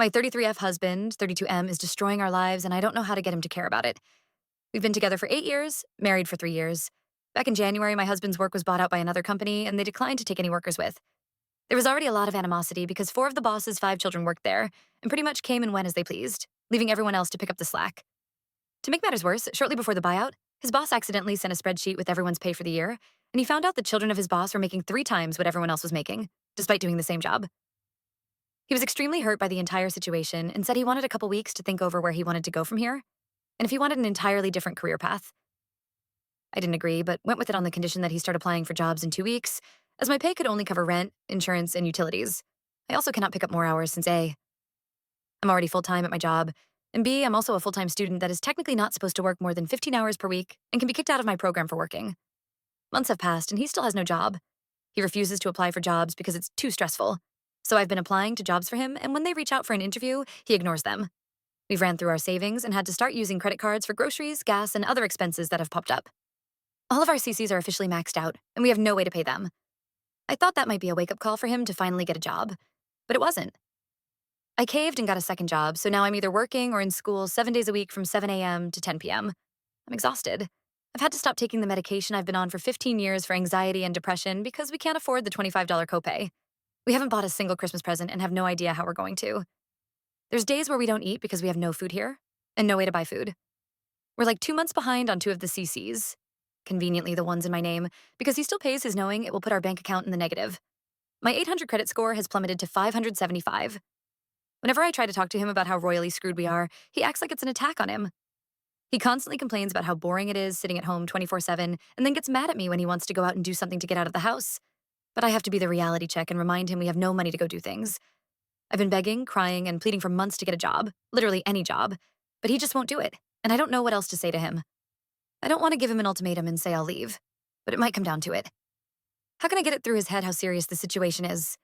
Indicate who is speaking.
Speaker 1: My 33F husband, 32M, is destroying our lives, and I don't know how to get him to care about it. We've been together for 8 years, married for 3 years. Back in January, my husband's work was bought out by another company, and they declined to take any workers with. There was already a lot of animosity because four of the boss's five children worked there and pretty much came and went as they pleased, leaving everyone else to pick up the slack. To make matters worse, shortly before the buyout, his boss accidentally sent a spreadsheet with everyone's pay for the year, and he found out the children of his boss were making 3 times what everyone else was making, despite doing the same job. He was extremely hurt by the entire situation and said he wanted a couple weeks to think over where he wanted to go from here, and if he wanted an entirely different career path. I didn't agree, but went with it on the condition that he start applying for jobs in 2 weeks, as my pay could only cover rent, insurance, and utilities. I also cannot pick up more hours since A, I'm already full-time at my job, and B, I'm also a full-time student that is technically not supposed to work more than 15 hours per week and can be kicked out of my program for working. Months have passed, and he still has no job. He refuses to apply for jobs because it's too stressful. So I've been applying to jobs for him, and when they reach out for an interview, he ignores them. We've ran through our savings and had to start using credit cards for groceries, gas, and other expenses that have popped up. All of our CCs are officially maxed out, and we have no way to pay them. I thought that might be a wake-up call for him to finally get a job, but it wasn't. I caved and got a second job, so now I'm either working or in school 7 days a week from 7 a.m. to 10 p.m. I'm exhausted. I've had to stop taking the medication I've been on for 15 years for anxiety and depression because we can't afford the $25 copay. We haven't bought a single Christmas present and have no idea how we're going to. There's days where we don't eat because we have no food here and no way to buy food. We're like 2 months behind on 2 of the CCs, conveniently the ones in my name, because he still pays his knowing it will put our bank account in the negative. My 800 credit score has plummeted to 575. Whenever I try to talk to him about how royally screwed we are, he acts like it's an attack on him. He constantly complains about how boring it is sitting at home 24/7 and then gets mad at me when he wants to go out and do something to get out of the house. But I have to be the reality check and remind him we have no money to go do things. I've been begging, crying, and pleading for months to get a job, literally any job, but he just won't do it, and I don't know what else to say to him. I don't want to give him an ultimatum and say I'll leave, but it might come down to it. How can I get it through his head how serious the situation is?